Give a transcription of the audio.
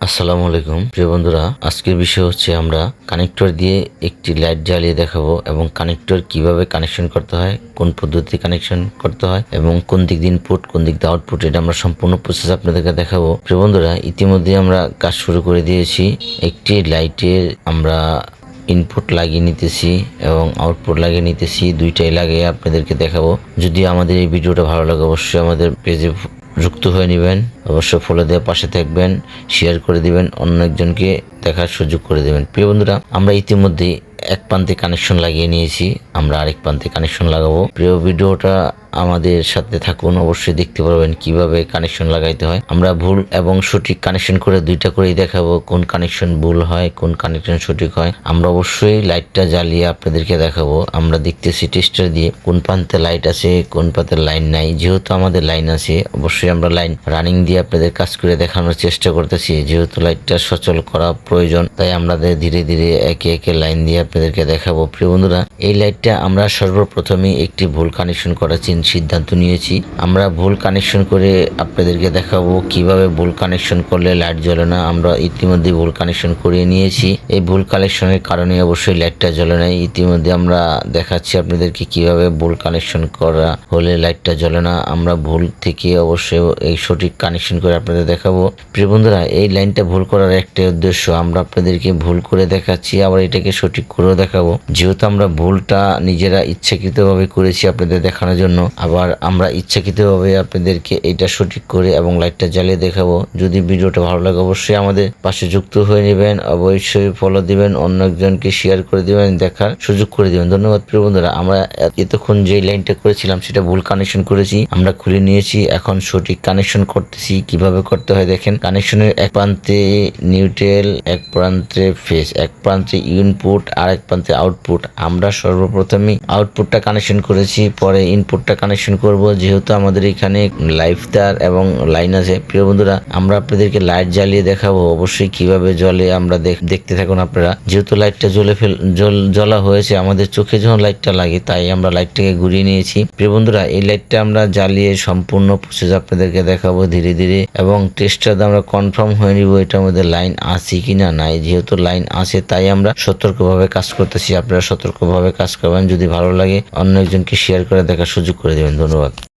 আসসালামু আলাইকুম প্রিয় বন্ধুরা, আজকের বিষয় হচ্ছে আমরা কানেক্টর দিয়ে একটি লাইট জ্বালিয়ে দেখাবো এবং কানেক্টর কিভাবে কানেকশন করতে হয়, কোন পদ্ধতি কানেকশন করতে হয় এবং কোন দিক দিয়ে ইনপুট কোন দিক দিয়ে আউটপুট, এটা আমরা সম্পূর্ণ প্রসেস আপনাদেরকে দেখাবো। প্রিয় বন্ধুরা, ইতিমধ্যে আমরা কাজ শুরু করে দিয়েছি। একটি লাইটের আমরা ইনপুট লাগিয়ে নিতেছি এবং আউটপুট লাগিয়ে নিতেছি, দুইটাই লাগিয়ে আপনাদেরকে দেখাবো। যদি আমাদের এই ভিডিওটা ভালো লাগে অবশ্যই আমাদের পেজে যুক্ত হয়ে নেবেন, অবশ্যই ফলো দিয়ে পাশে থাকবেন, শেয়ার করে দিবেন, অন্য একজনকে দেখার সুযোগ করে দেবেন। প্রিয় বন্ধুরা, আমরা ইতিমধ্যে এক প্রান্তে কানেকশন লাগিয়ে নিয়েছি, আমরা আরেক প্রান্তে কানেকশন লাগাবো। প্রিয় ভিডিওটা আমাদের সাথে থাকুন, অবশ্যই দেখতে পারবেন কিভাবে কানেকশন লাগাইতে হয়। আমরা ভুল এবং সঠিক কানেকশন করে দুইটা করেই দেখাবো, কোন কানেকশন ভুল হয় কোন কানেকশন সঠিক হয়। আমরা অবশ্যই লাইটটা জ্বালিয়ে আপনাদেরকে দেখাবো। আমরা দেখতেছি টেস্টার দিয়ে কোন প্রান্তে লাইট আছে কোন প্রান্তে লাইন নাই। যেহেতু আমাদের লাইন আছে অবশ্যই আমরা লাইন রানিং দিয়ে আপনাদের কাজ করে দেখানোর চেষ্টা করতেছি। যেহেতু লাইটটা সচল করা প্রয়োজন, তাই আমরা ধীরে ধীরে একে একে লাইন দিয়ে আপনাদেরকে দেখাবো। প্রিয় বন্ধুরা, এই লাইটটা আমরা সর্বপ্রথমে একটি ভুল কানেকশন করার সিদ্ধান্ত নিয়েছি। আমরা ভুল কানেকশন করে আপনাদেরকে দেখাবো কিভাবে ভুল কানেকশন করলে লাইট জ্বলে না। আমরা ইতিমধ্যে ভুল কানেকশন করিয়ে নিয়েছি, এই ভুল কানেকশনের কারণে অবশ্যই লাইটটা জ্বলে না। ইতিমধ্যে আমরা দেখাচ্ছি আপনাদেরকে কিভাবে ভুল কানেকশন করা হলে লাইটটা জ্বলে না। আমরা ভুল থেকে অবশ্যই এই সঠিক কানেকশন করে আপনাদের দেখাবো। প্রিয় বন্ধুরা, এই লাইনটা ভুল করার একটাই উদ্দেশ্য, আমরা আপনাদেরকে ভুল করে দেখাচ্ছি আবার এটাকে সঠিক করেও দেখাবো। যেহেতু আমরা ভুলটা নিজেরা ইচ্ছাকৃতভাবে করেছি আপনাদের দেখানোর জন্য, আবার আমরা ইচ্ছাকৃতভাবে আপনাদেরকে এটা সঠিক করে এবং লাইটটা জ্বালিয়ে দেখাবো। যদি ভিডিওটা ভালো লাগে অবশ্যই আমাদের পাশে যুক্ত হয়ে নেবেন, অবশ্যই ফলো দিবেন, অন্য একজনকে শেয়ার করে দিবেন, দেখার সুযোগ করে দিবেন। ধন্যবাদ। প্রিয় বন্ধুরা, আমরা এতক্ষণ যে লাইনটা করেছিলাম সেটা ভুল কানেকশন করেছি, আমরা খুলে নিয়েছি, এখন সঠিক কানেকশন করতেছি। কিভাবে করতে হয় দেখেন, কানেকশনের এক প্রান্তে নিউট্রাল, এক প্রান্তে ফেজ, এক প্রান্তে ইনপুট আর এক প্রান্তে আউটপুট। আমরা সর্বপ্রথমে আউটপুটটা কানেকশন করেছি, পরে ইনপুটটা কানেকশন করব। যেহেতু আমাদের এখানে লাইভ তার এবং লাইন আছে। প্রিয় বন্ধুরা, আমরা আপনাদেরকে লাইট জ্বালিয়ে দেখাবো অবশ্যই কিভাবে জ্বলে, আমরা দেখতে থাকুন আপনারা। যেহেতু লাইটটা জ্বলা হয়েছে, আমাদের চোখে যখন লাইটটা লাগে তাই আমরা লাইটটাকে ঘুরিয়ে নিয়েছি। প্রিয় বন্ধুরা, এই লাইটটা আমরা জ্বালিয়ে সম্পূর্ণ প্রসেস আপনাদেরকে দেখাবো ধীরে ধীরে, এবং টেস্টার আমরা কনফার্ম হয়ে নিব এটার মধ্যে লাইন আছে কিনা নাই। যেহেতু লাইন আছে তাই আমরা সতর্কভাবে কাজ করতেছি, আপনারা সতর্কভাবে কাজ করবেন। যদি ভালো লাগে অন্য একজনকে শেয়ার করে দেখার সুযোগ করে দেবেন। ধন্যবাদ।